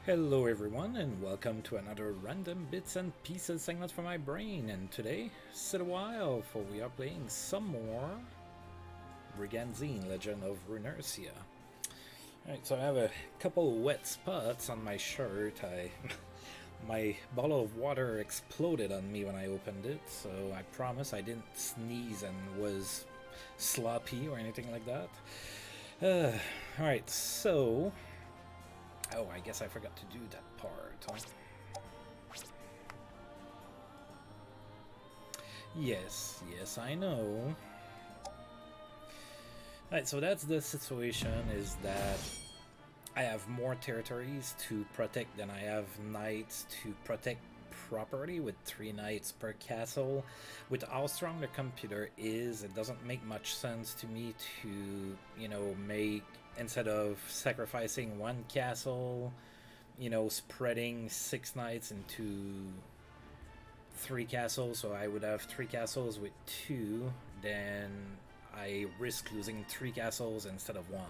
Hello everyone and welcome to another random bits and pieces segment from my brain, and today, sit a while for we are playing some more Brigandine, Legend of Runersia. Alright, so I have a couple wet spots on my shirt. My bottle of water exploded on me when I opened it, so I promise I didn't sneeze and was sloppy or anything like that. Alright, so oh, I guess I forgot to do that part, huh? Yes, I know. Alright, so that's the situation, is that I have more territories to protect than I have knights to protect property, with 3 knights per castle. With how strong the computer is, it doesn't make much sense to me to, make, instead of sacrificing 1 castle, spreading 6 knights into 3 castles, so I would have 3 castles with 2, then I risk losing 3 castles instead of 1.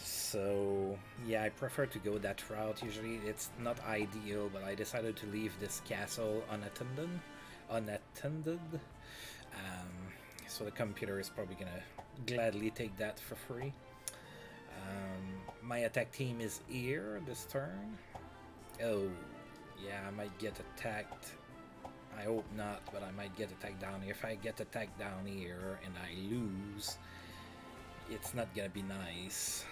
So yeah, I prefer to go that route. Usually it's not ideal, but I decided to leave this castle unattended. So the computer is probably gonna gladly take that for free. My attack team is here this turn. Oh yeah, I might get attacked. I hope not, but I might get attacked down here. If I get attacked down here and I lose, it's not gonna be nice.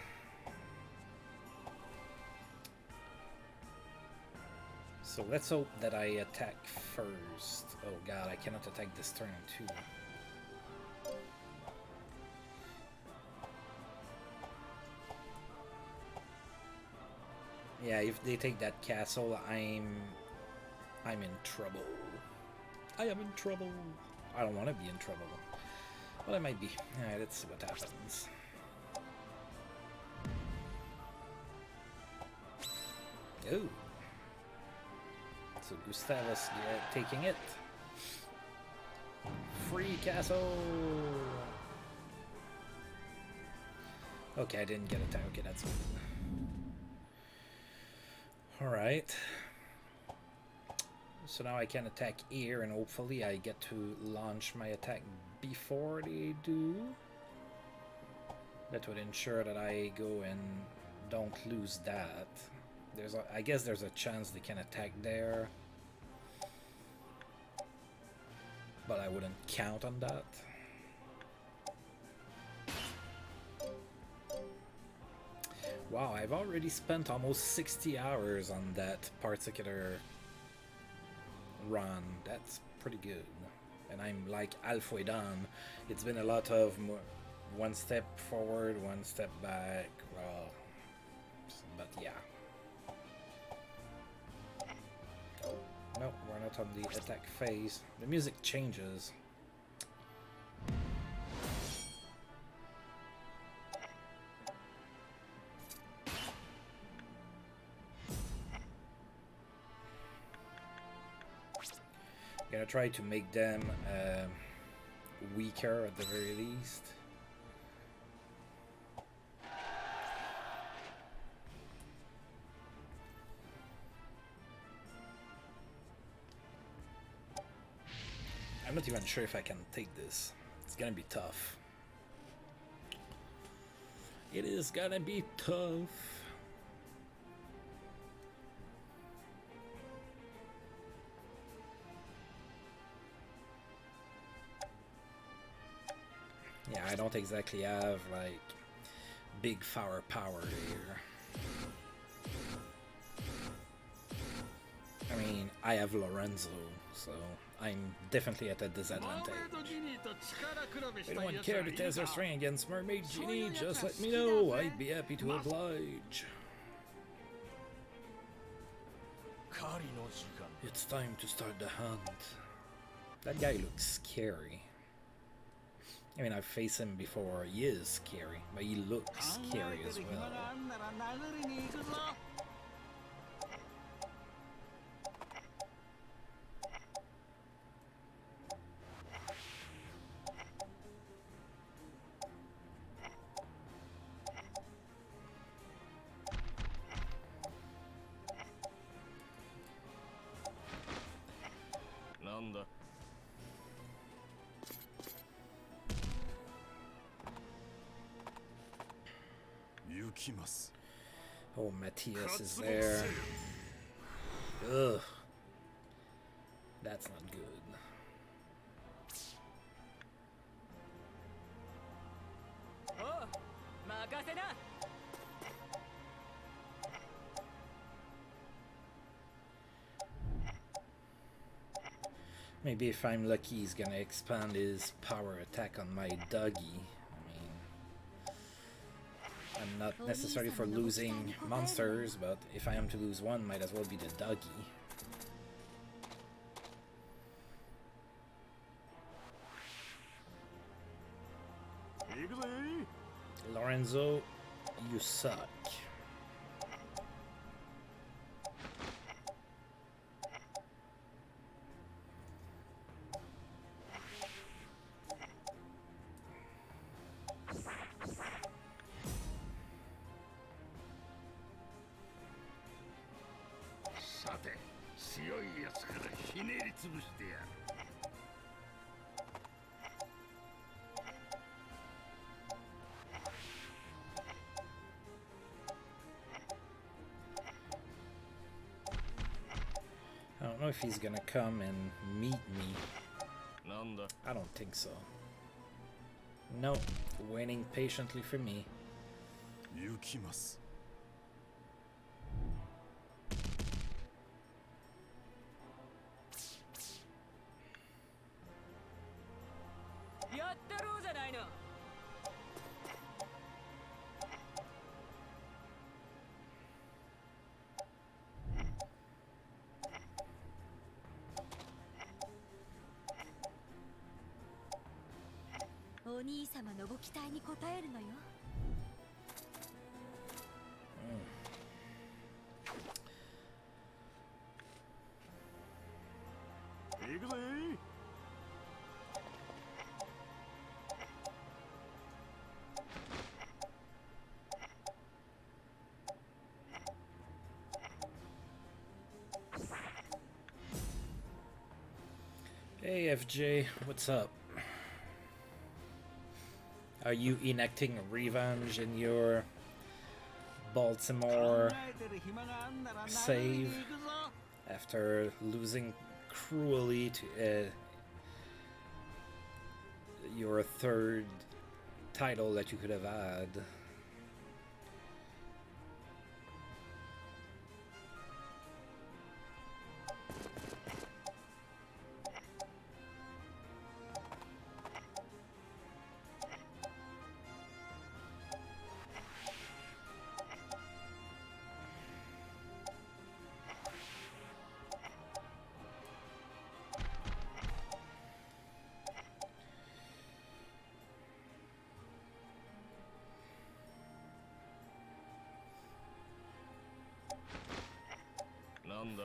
So let's hope that I attack first. Oh god, I cannot attack this turn too. Yeah, if they take that castle, I'm in trouble. I am in trouble. I don't want to be in trouble, but I might be. Alright, let's see what happens. Oh. So Gustavus taking it. Free castle! Okay, I didn't get attacked. Okay, that's good. Alright. So now I can attack here, and hopefully I get to launch my attack before they do. That would ensure that I go and don't lose that. I guess there's a chance they can attack there, but I wouldn't count on that. Wow, I've already spent almost 60 hours on that particular run. That's pretty good. And I'm like halfway done. It's been a lot of one step forward, one step back. Well, but yeah. No, we're not on the attack phase. The music changes. Gonna try to make them weaker at the very least. I'm not even sure if I can take this. It's gonna be tough. It is gonna be tough. Yeah, I don't exactly have like big firepower here. I mean, I have Lorenzo, so I'm definitely at a disadvantage. Anyone care to test their strength against Mermaid Genie? Just let me know. I'd be happy to oblige. It's time to start the hunt. That guy looks scary. I mean, I've faced him before. He is scary, but he looks scary as well. Oh, Matthias is there. Ugh. That's not good. Maybe if I'm lucky, he's gonna expand his power attack on my doggy. I'm not necessarily for losing monsters, but if I am to lose one, might as well be the doggy. Lorenzo, you suck. I don't know if he's gonna come and meet me. I don't think so. Nope, waiting patiently for me. Hey FJ, what's up? Are you enacting revenge in your Baltimore save after losing cruelly to your third title that you could have had?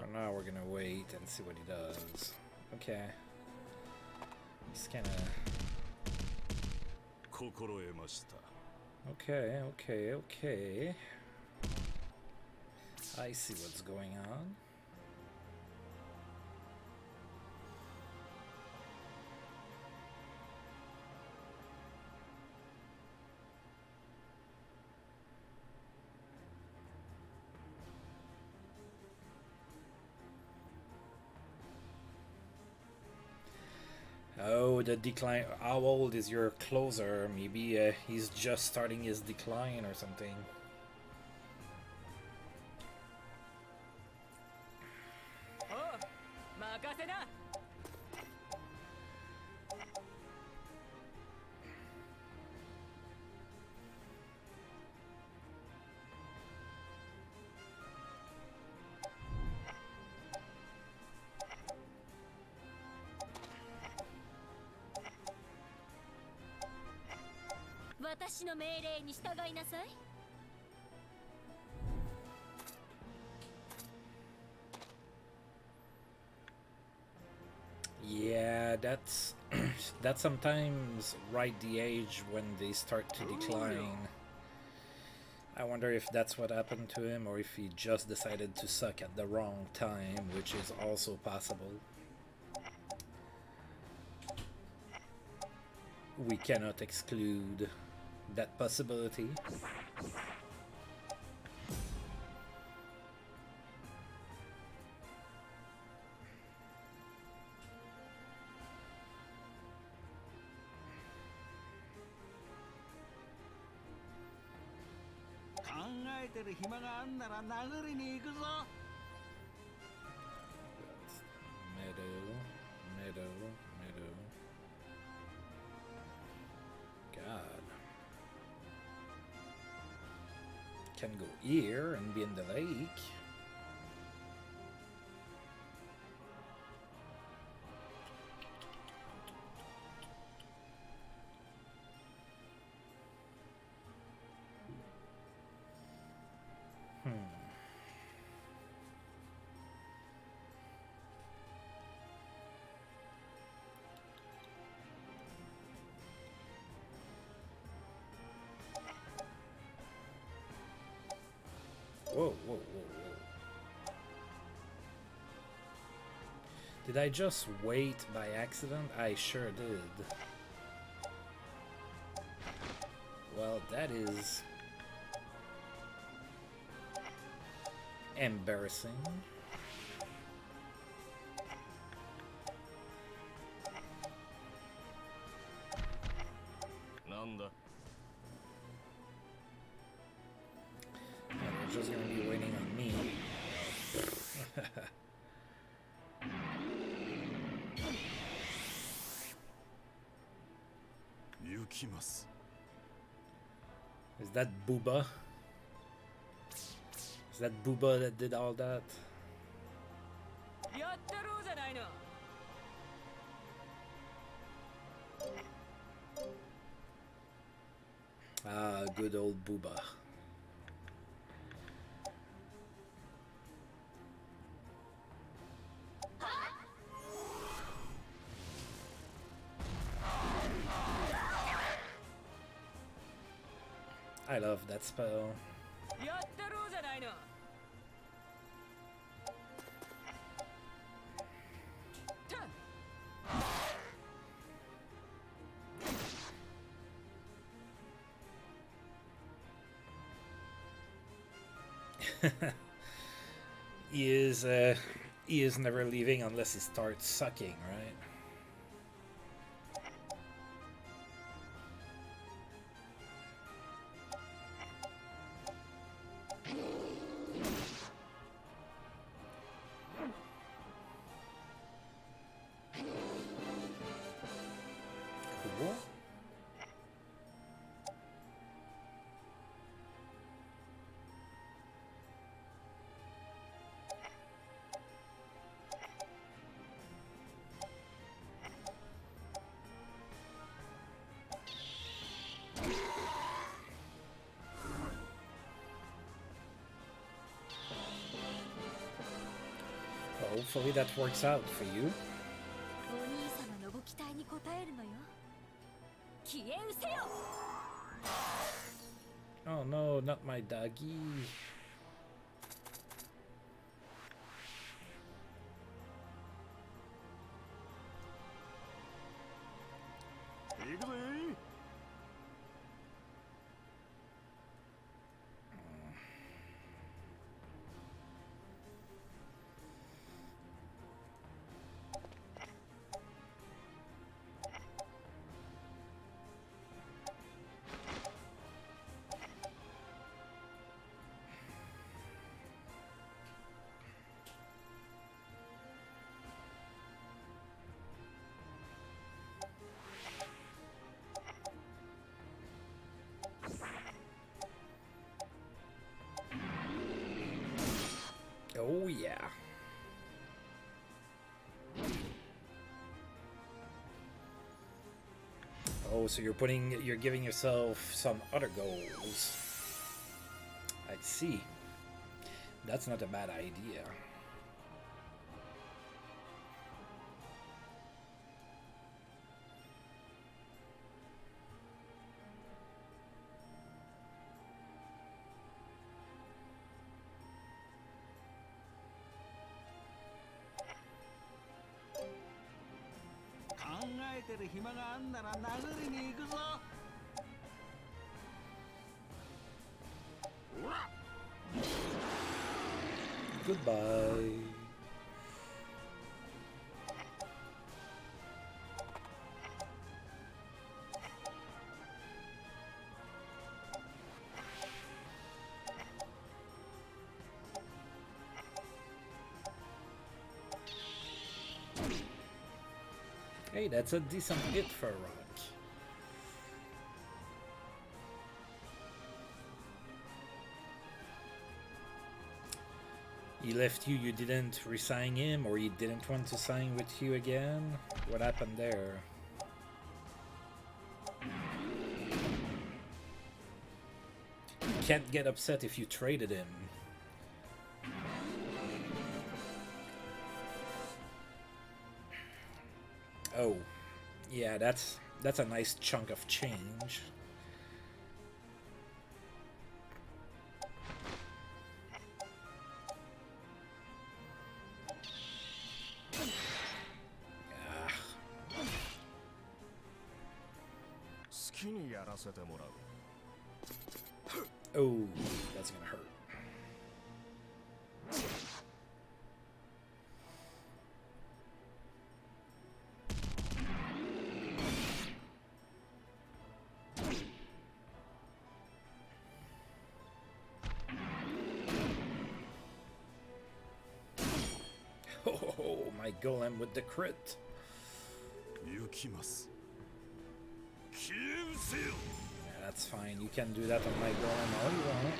For now, we're gonna wait and see what he does. Okay. He's kinda... Okay. I see what's going on. Oh, the decline. How old is your closer? Maybe he's just starting his decline or something. Yeah, that's that's sometimes right the age when they start to decline. I wonder if that's what happened to him or if he just decided to suck at the wrong time, which is also possible. we cannot exclude that possibility. Meadow. God. Can go here and be in the lake. Whoa. Did I just wait by accident? I sure did. Well, that is embarrassing. They're just gonna be waiting on me. Is that Booba? Is that Booba that did all that? Ah, good old Booba. I love that spell. He is never leaving unless he starts sucking, right? Cool. Hopefully that works out for you. Oh no, not my doggy. Oh yeah. Oh, so you're giving yourself some other goals. I see. That's not a bad idea. えてる暇があんなら殴りに行くぞ。ほら。Goodbye. Hey, that's a decent hit for a rock. He left you, you didn't re-sign him, or he didn't want to sign with you again? What happened there? You can't get upset if you traded him. Oh, yeah, that's a nice chunk of change. Oh, that's gonna hurt. Oh, my golem with the crit. Yeah, that's fine. You can do that on my golem all you want.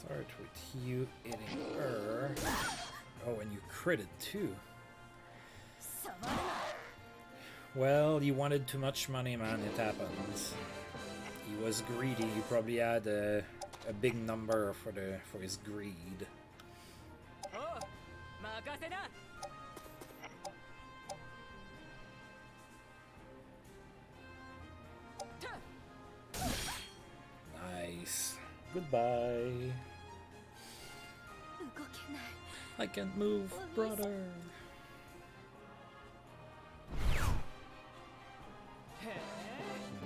Start with you hitting her. Oh, and you critted too. Well, you wanted too much money, man. It happens. He was greedy. He probably had a big number for his greed. Nice. Goodbye. I can't move, brother.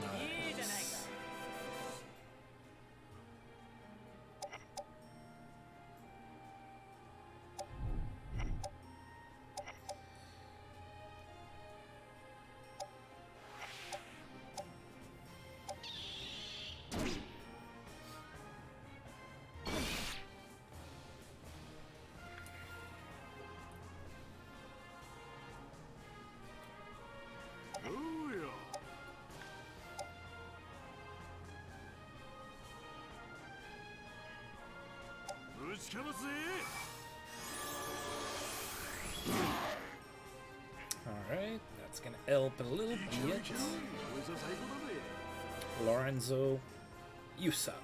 Nice. Alright, that's gonna help a little bit. Lorenzo, you suck.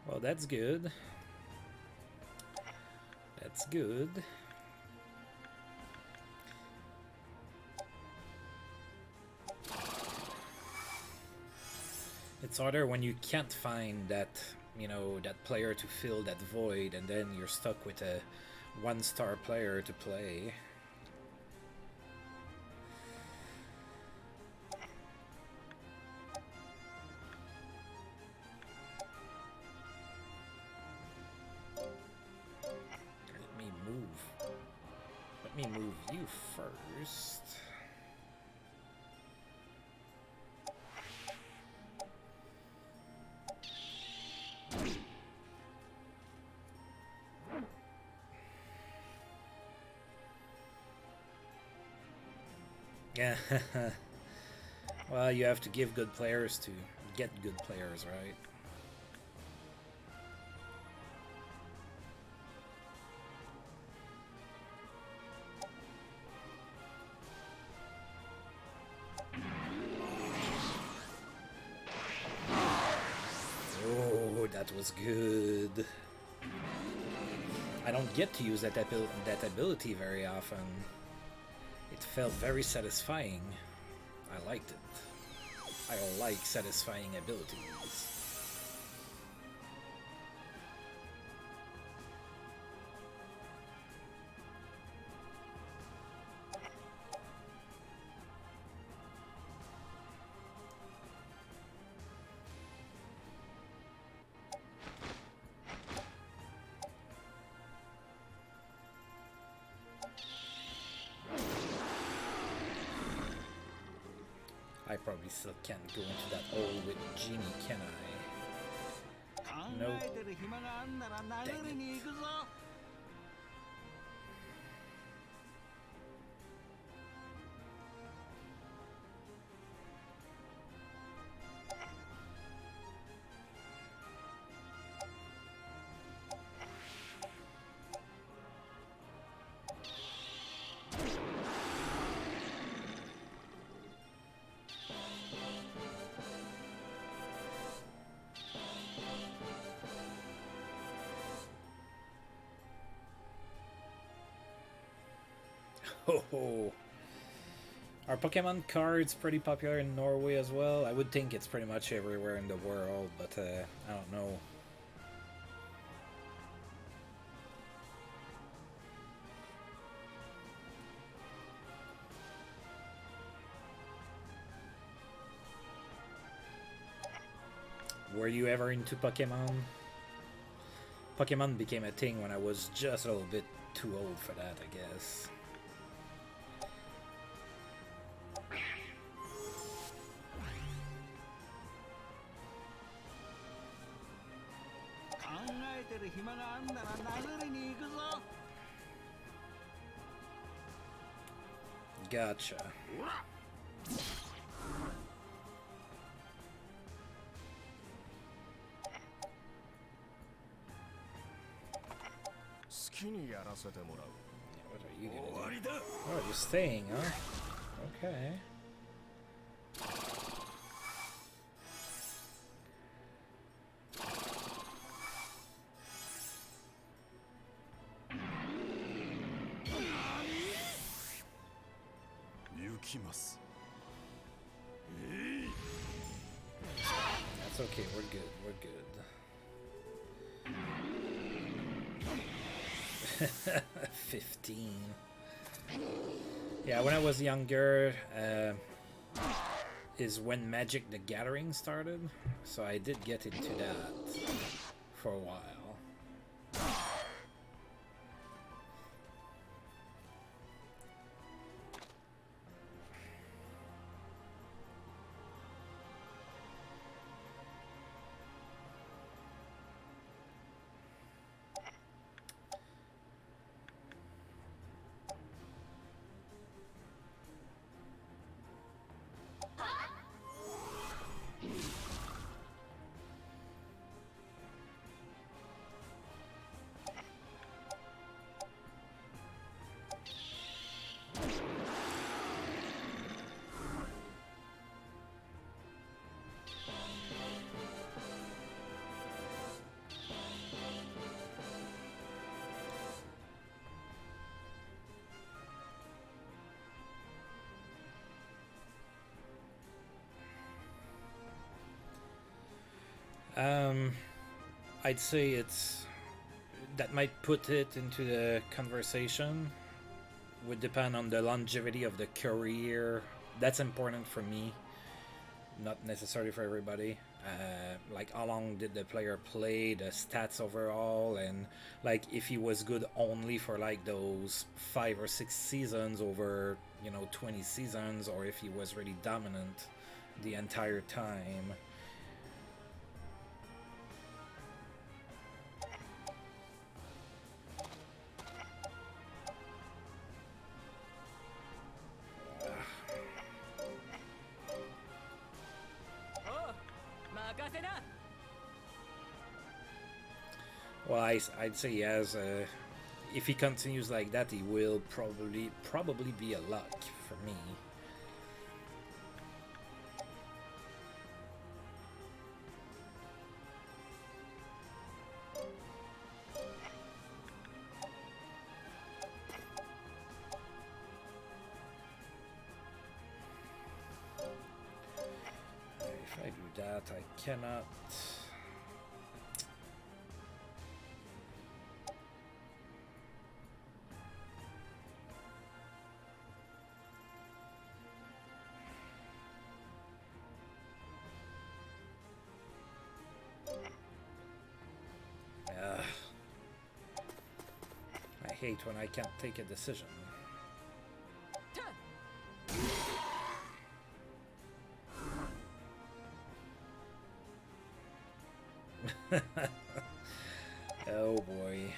Well, that's good. That's good. It's harder when you can't find that, you know, that player to fill that void, and then you're stuck with a one-star player to play. Let me move you first. Yeah. Well, you have to give good players to get good players, right? Oh, that was good. I don't get to use that ability very often. It felt very satisfying. I liked it. I like satisfying abilities. I probably still can't go into that hole with Genie, can I? Nope. Dang it. Oh, are Pokemon cards pretty popular in Norway as well? I would think it's pretty much everywhere in the world, but I don't know. Were you ever into Pokemon? Pokemon became a thing when I was just a little bit too old for that, I guess. Gotcha. What are you gonna do? Oh, you're staying, huh? Okay. That's okay, we're good, we're good. 15. Yeah, when I was younger, is when Magic the Gathering started, so I did get into that for a while. I'd say it's that might put it into the conversation. Would depend on the longevity of the career. That's important for me, not necessarily for everybody. Like how long did the player play, the stats overall, and like if he was good only for like those 5 or 6 seasons over 20 seasons, or if he was really dominant the entire time. Well, I'd say he has. If he continues like that, he will probably be a luck for me. If I do that, I cannot. I hate when I can't take a decision. Oh boy.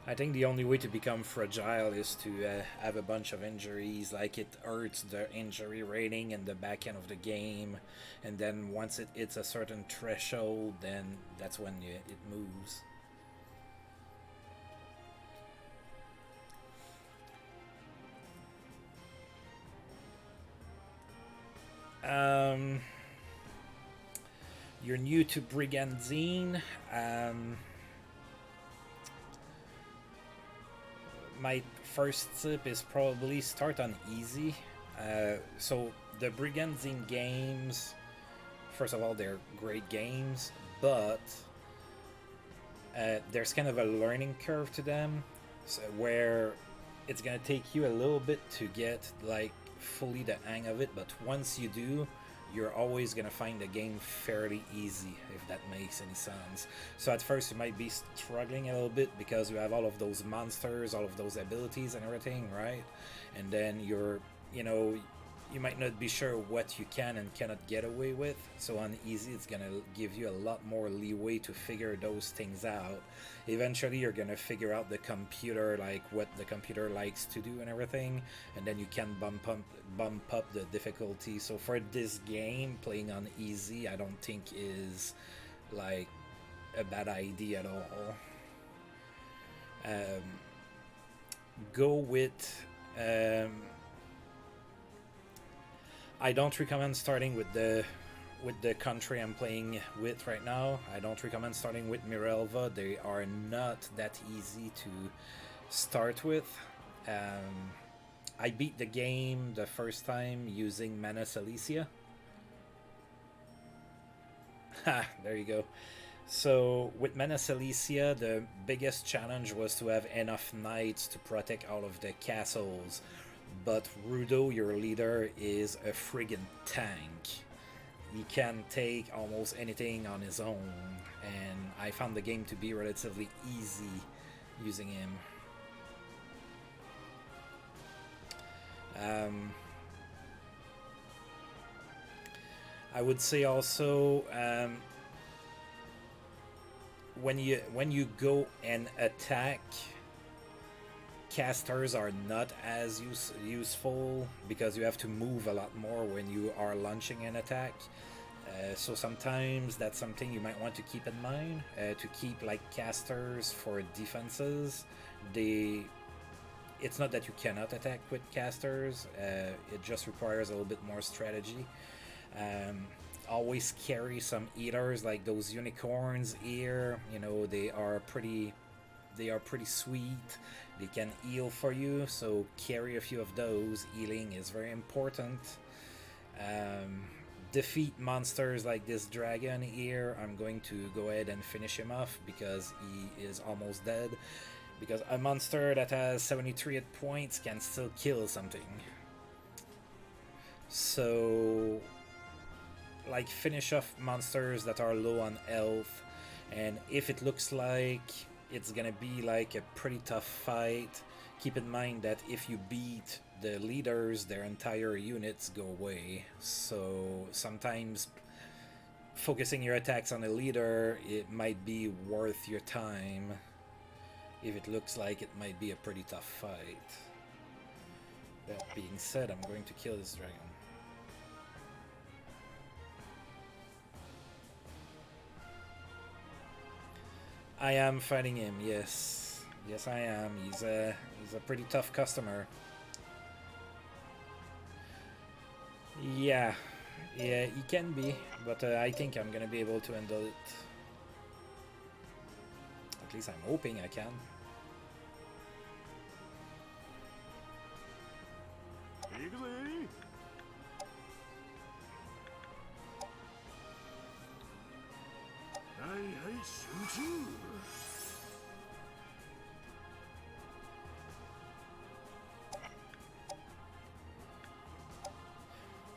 I think the only way to become fragile is to have a bunch of injuries, like it hurts the injury rating in the back end of the game, and then once it hits a certain threshold, then that's when it moves. You're new to Brigandine. My first tip is probably start on easy. So the Brigandine games, first of all, they're great games, but there's kind of a learning curve to them, so where it's gonna take you a little bit to get like fully the hang of it, but once you do, you're always gonna find the game fairly easy, if that makes any sense. So at first you might be struggling a little bit because you have all of those monsters, all of those abilities and everything, right? And then you're, you might not be sure what you can and cannot get away with. So on easy, it's gonna give you a lot more leeway to figure those things out. Eventually, you're gonna figure out the computer, like what the computer likes to do and everything, and then you can bump up the difficulty. So for this game, playing on easy, I don't think is like a bad idea at all. Go with. I don't recommend starting with the country I'm playing with right now. I don't recommend starting with Mirelva. They are not that easy to start with. I beat the game the first time using Mana Cilicia. Ha, there you go. So with Mana Cilicia, the biggest challenge was to have enough knights to protect all of the castles. But Rudo, your leader, is a friggin' tank. He can take almost anything on his own, and I found the game to be relatively easy using him. I would say also when you go and attack, casters are not as useful because you have to move a lot more when you are launching an attack. So sometimes that's something you might want to keep in mind, to keep like casters for defenses. It's not that you cannot attack with casters, it just requires a little bit more strategy. Always carry some eaters like those unicorns here. They are pretty sweet. They can heal for you, so carry a few of those. Healing is very important. Defeat monsters like this dragon here. I'm going to go ahead and finish him off because he is almost dead. Because a monster that has 73 hit points can still kill something. So, like, finish off monsters that are low on health. And if it looks like it's gonna be like a pretty tough fight, keep in mind that if you beat the leaders, their entire units go away. So sometimes focusing your attacks on a leader, it might be worth your time if it looks like it might be a pretty tough fight. That being said, I'm going to kill this dragon. I am fighting him, yes. Yes, I am. He's a pretty tough customer. Yeah, yeah, he can be, but I think I'm gonna be able to handle it. At least I'm hoping I can.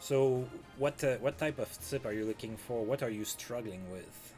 So, what type of tip are you looking for? What are you struggling with?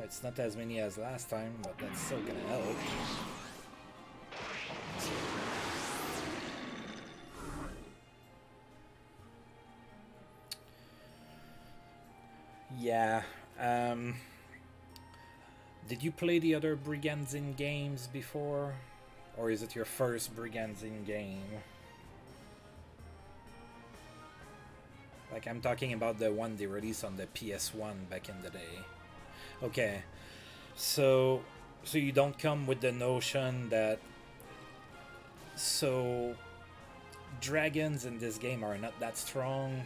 It's not as many as last time, but that's still gonna help. Yeah. Did you play the other Brigandine games before? Or is it your first Brigandine game? Like, I'm talking about the one they released on the PS1 back in the day. Okay, so you don't come with the notion that dragons in this game are not that strong,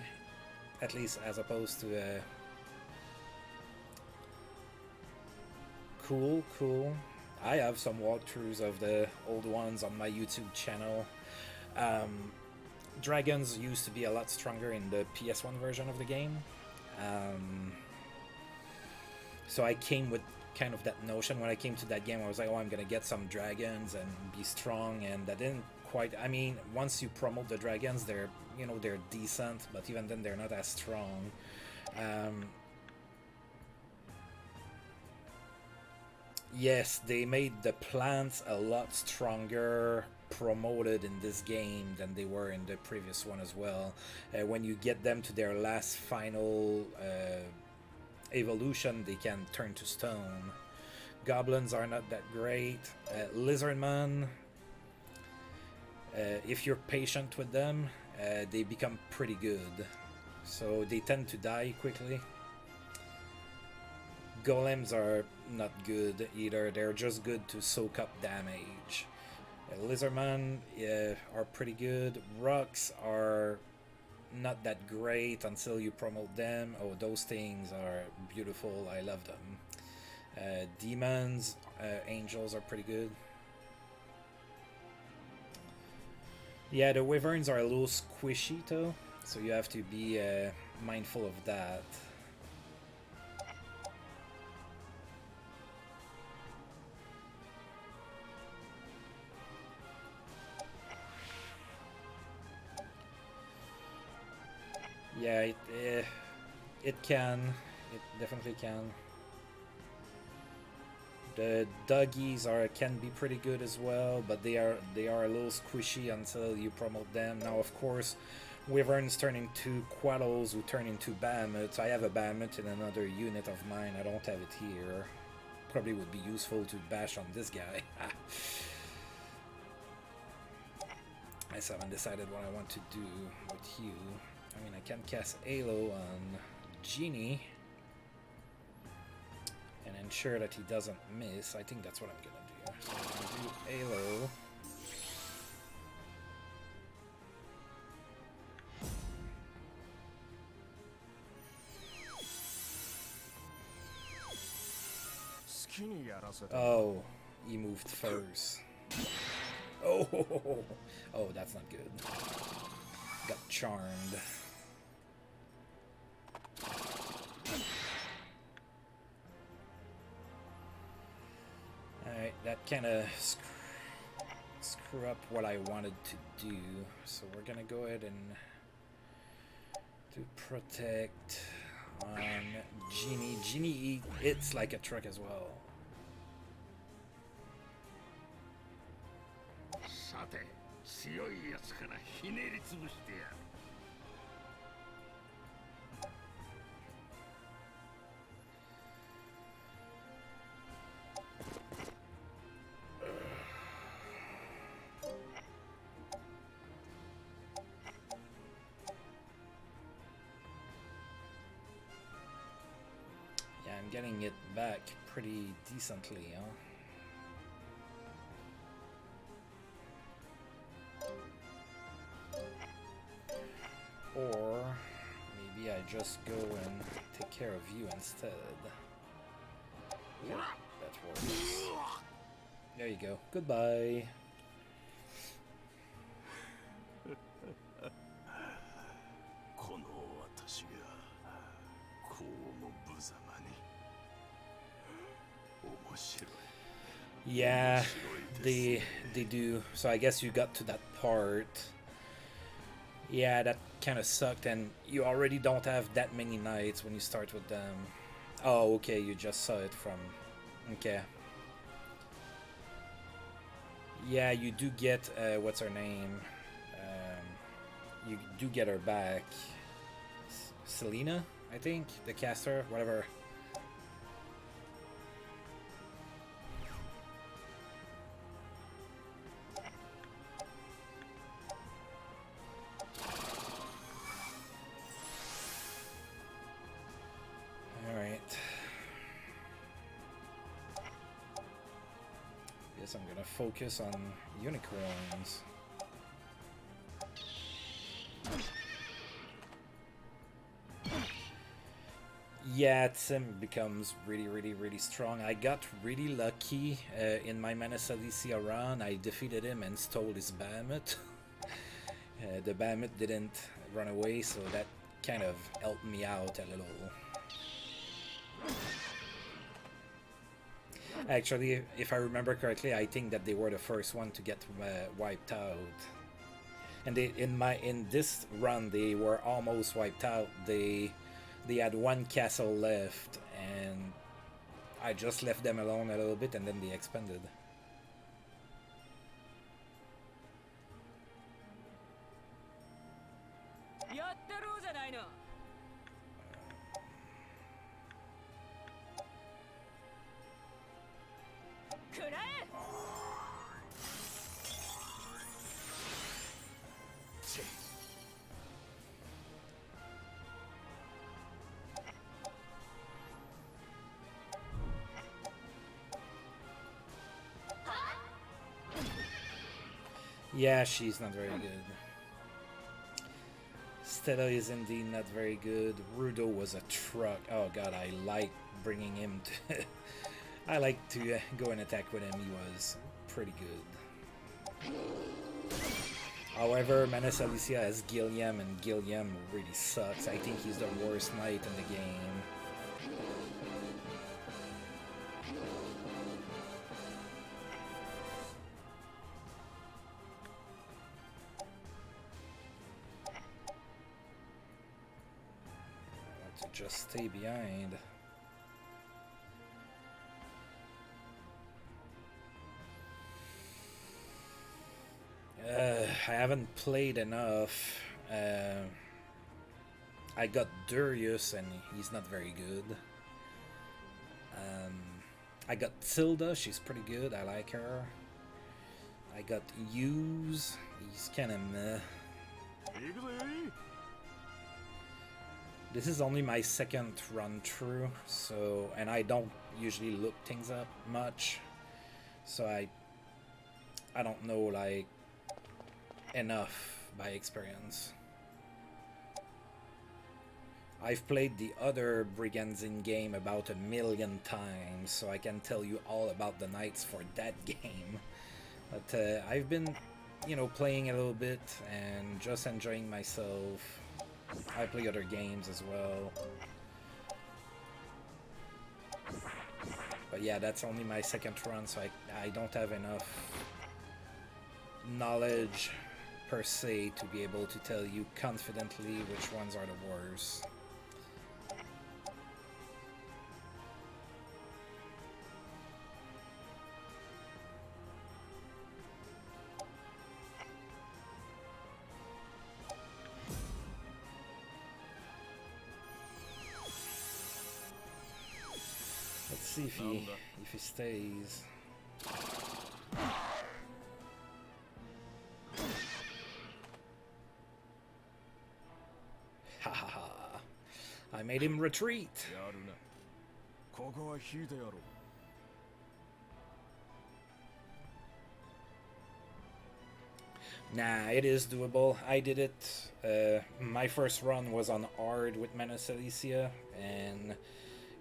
at least as opposed to cool. I have some walkthroughs of the old ones on my YouTube channel. Dragons used to be a lot stronger in the PS1 version of the game. So I came with kind of that notion when I came to that game. I was like, oh, I'm gonna get some dragons and be strong, and that didn't quite. I mean, once you promote the dragons, they're decent, but even then they're not as strong. Yes, they made the plants a lot stronger promoted in this game than they were in the previous one as well. When you get them to their last final evolution, they can turn to stone. Goblins are not that great. Lizardmen, if you're patient with them, they become pretty good. So they tend to die quickly. Golems are not good either. They're just good to soak up damage. Lizardmen are pretty good. Rocks are not that great until you promote them. Oh, those things are beautiful. I love them. Demons, angels are pretty good. Yeah, the wyverns are a little squishy though, so you have to be mindful of that. Yeah, it can. It definitely can. The doggies can be pretty good as well, but they are a little squishy until you promote them. Now, of course, wyverns turn into quaddles, who turn into behemoths. I have a behemoth in another unit of mine. I don't have it here. Probably would be useful to bash on this guy. I still haven't decided what I want to do with you. I mean, I can cast Halo on Genie and ensure that he doesn't miss. I think that's what I'm gonna do. So I'm gonna do Halo. Oh, he moved first. Oh, oh, that's not good. Got charmed. Alright, that kind of screw up what I wanted to do. So we're gonna go ahead and do protect on Genie. Genie hits like a truck as well. さて強いやつからひねりつぶしてやる。 Yeah, I'm getting it back pretty decently, huh? Or maybe I just go and take care of you instead. Yeah, that works. There you go. Goodbye. この私がこうも無様に面白い。 Yeah, they do. So I guess you got to that part. Yeah, that kind of sucked, and you already don't have that many knights when you start with them. Oh, okay, you just saw it from... Okay. Yeah, you do get, what's her name? You do get her back. Selena, I think? The caster? Whatever. Guess I'm gonna focus on unicorns. Yeah, Tim becomes really strong. I got really lucky in my Manasalicia run. I defeated him and stole his Bahamut. The Bahamut didn't run away, so that kind of helped me out a little. Actually, if I remember correctly, I think that they were the first one to get wiped out. And in this run, they were almost wiped out. They had one castle left, and I just left them alone a little bit, and then they expanded. Yeah, she's not very good. Stella is indeed not very good. Rudo was a truck. Oh god, I like bringing him to... I like to go and attack with him. He was pretty good. However, Menace Alicia has Gilliam, and Gilliam really sucks. I think he's the worst knight in the game. Just stay behind. I haven't played enough. I got Darius and he's not very good. I got Tilda, she's pretty good, I like her. I got Hughes, he's kinda meh. This is only my second run through, so, and I don't usually look things up much, so I don't know like enough by experience. I've played the other Brigandine game about 1,000,000 times, so I can tell you all about the knights for that game. But I've been, you know, playing a little bit and just enjoying myself. I play other games as well. But yeah, that's only my second run, so I don't have enough knowledge per se to be able to tell you confidently which ones are the worst. Let's see if he stays. Ha ha ha. I made him retreat. Nah, it is doable. I did it. My first run was on hard with Menace Alicia, and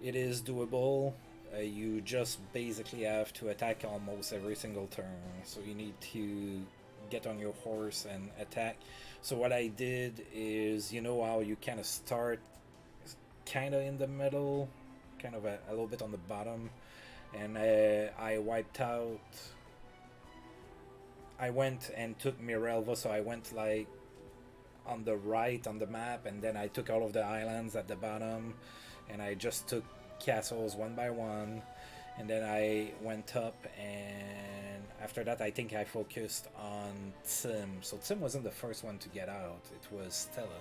it is doable. You just basically have to attack almost every single turn. So you need to get on your horse and attack. So what I did is, you know how you kind of start kind of in the middle, kind of a little bit on the bottom, and I wiped out. I went and took Mirelva, so I went like on the right on the map, and then I took all of the islands at the bottom, and I just took castles one by one, and then I went up, and after that I think I focused on Tim. So Tim wasn't the first one to get out, it was Stella.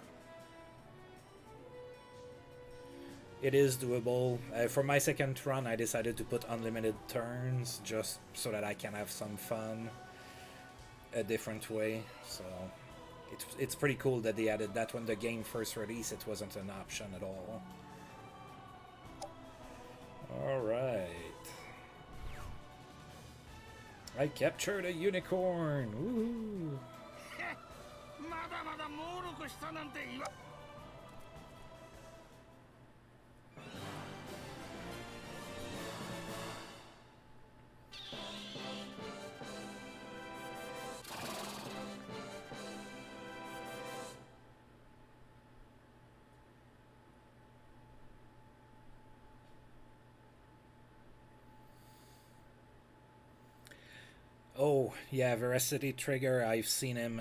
It is doable. For my second run I decided to put unlimited turns just so that I can have some fun a different way. So it's pretty cool that they added that. When the game first released, it wasn't an option at all. Alright. I captured a unicorn! Woohoo! Oh, yeah, Veracity Trigger, I've seen him,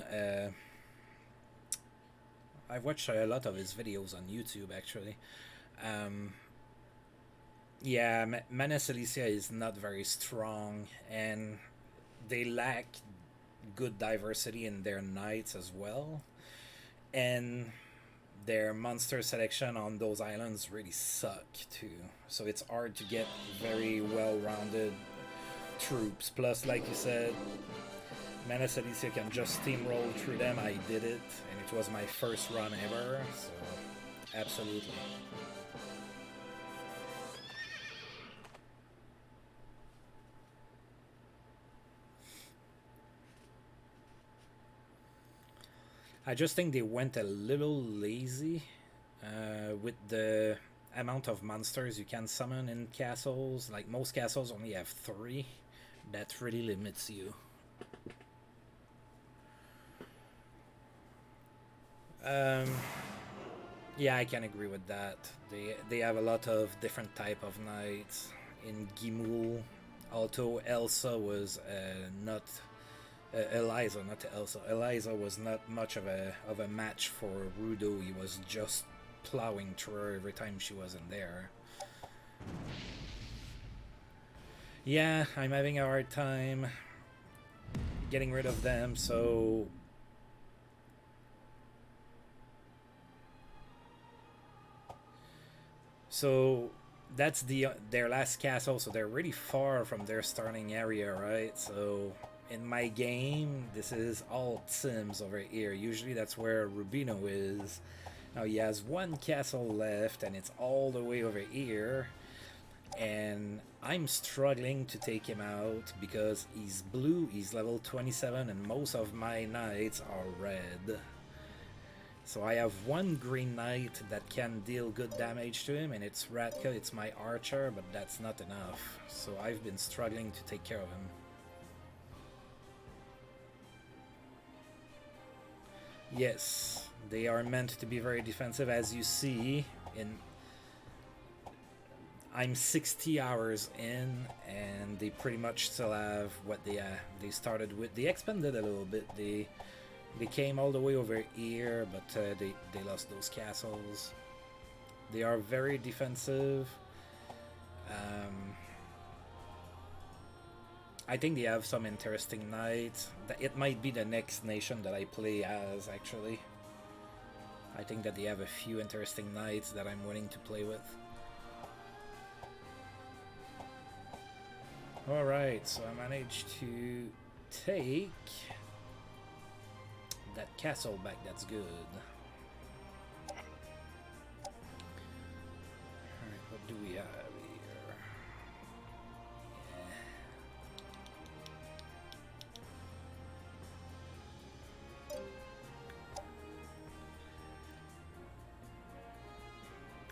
I've watched a lot of his videos on YouTube, actually. Yeah, Menace Alicia is not very strong, and they lack good diversity in their knights as well. And their monster selection on those islands really suck, too. So it's hard to get very well-rounded troops. Plus, like you said, Menace Alicia can just steamroll through them. I did it, and it was my first run ever, so absolutely. I just think they went a little lazy with the amount of monsters you can summon in castles. Like, most castles only have 3. That really limits you. Yeah, I can agree with that. They have a lot of different type of knights in Gimul. Although Elsa was not Eliza, not Elsa. Eliza was not much of a match for Rudo. He was just plowing through her every time she wasn't there. Yeah, I'm having a hard time getting rid of them, so that's their last castle, so they're really far from their starting area, right? So in my game, this is all Sims over here. Usually that's where Rubino is. Now he has 1 castle left, and it's all the way over here. And I'm struggling to take him out because he's blue, he's level 27, and most of my knights are red. So I have 1 green knight that can deal good damage to him, and it's Radka, it's my archer, but that's not enough. So I've been struggling to take care of him. Yes, they are meant to be very defensive, as you see in... I'm 60 hours in, and they pretty much still have what they started with. They expanded a little bit. They came all the way over here, but they lost those castles. They are very defensive. I think they have some interesting knights. It might be the next nation that I play as, actually. I think that they have a few interesting knights that I'm willing to play with. Alright, so I managed to take that castle back. That's good. Alright, what do we have here?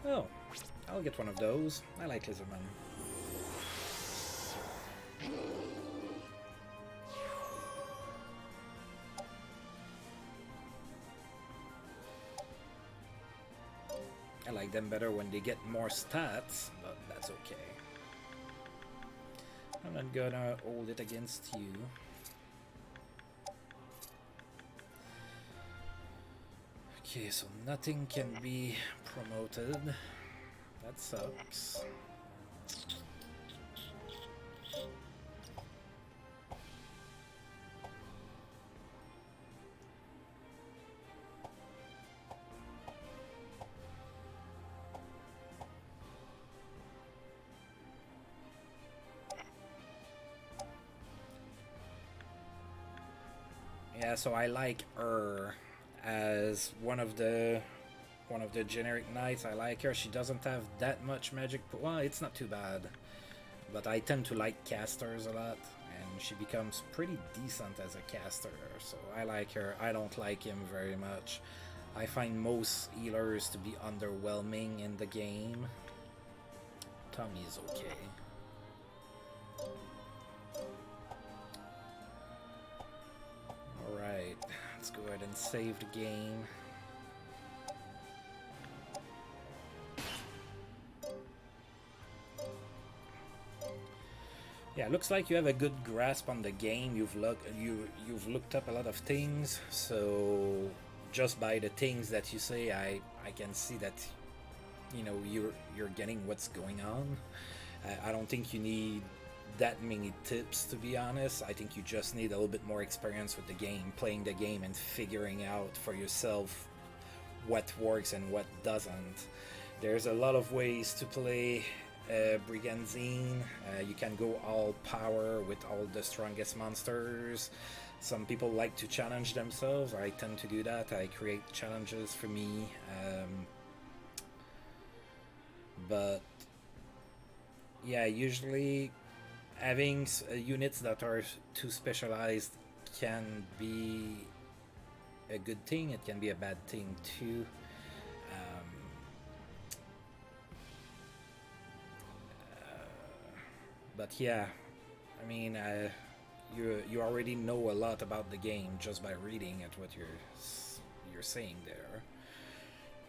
Yeah. Oh, I'll get one of those. I like Lizardman. I like them better when they get more stats, but that's okay. I'm not gonna hold it against you. Okay, so nothing can be promoted. That sucks. Yeah, so I like her as one of the generic knights. I like her. She doesn't have that much magic. Well, it's not too bad, but I tend to like casters a lot, and she becomes pretty decent as a caster. So I like her. I don't like him very much. I find most healers to be underwhelming in the game. Tommy is okay. Alright, let's go ahead and save the game. Yeah, looks like you have a good grasp on the game. You've looked up a lot of things, so just by the things that you say, I can see that you're getting what's going on. I don't think you need that many tips, to be honest. I think you just need a little bit more experience with the game, playing the game and figuring out for yourself what works and what doesn't. There's a lot of ways to play Brigandine. You can go all power with all the strongest monsters. Some people like to challenge themselves. I tend to do that. I create challenges for me. But yeah, usually having units that are too specialized can be a good thing. It can be a bad thing too. But yeah, I mean, you already know a lot about the game just by reading at what you're saying there.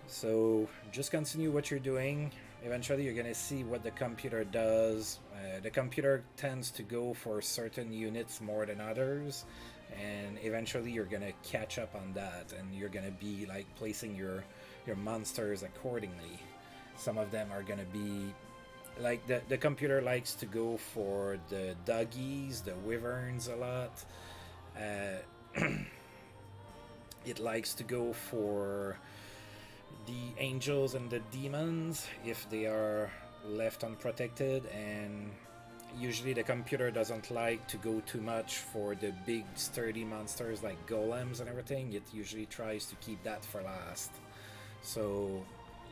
So just continue what you're doing. Eventually you're gonna see what the computer does. The computer tends to go for certain units more than others, and eventually you're gonna catch up on that, and you're gonna be like placing your monsters accordingly. Some of them are gonna be like the computer likes to go for the doggies, the wyverns a lot. It likes to go for the angels and the demons if they are left unprotected, and usually the computer doesn't like to go too much for the big sturdy monsters like golems and everything. It usually tries to keep that for last. So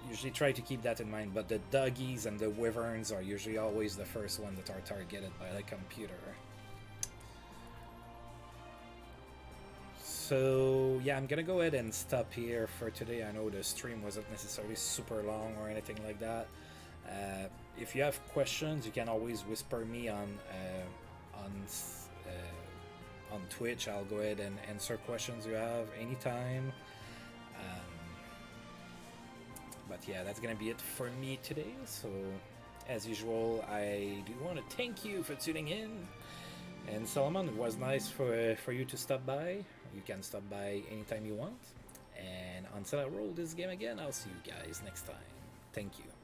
usually try to keep that in mind, but the doggies and the wyverns are usually always the first one that are targeted by the computer. So yeah, I'm gonna go ahead and stop here for today. I know the stream wasn't necessarily super long or anything like that. If you have questions, you can always whisper me on Twitch. I'll go ahead and answer questions you have anytime. But yeah, that's gonna be it for me today. So as usual, I do want to thank you for tuning in. And Solomon, it was nice for you to stop by. You can stop by anytime you want. And until I roll this game again, I'll see you guys next time. Thank you.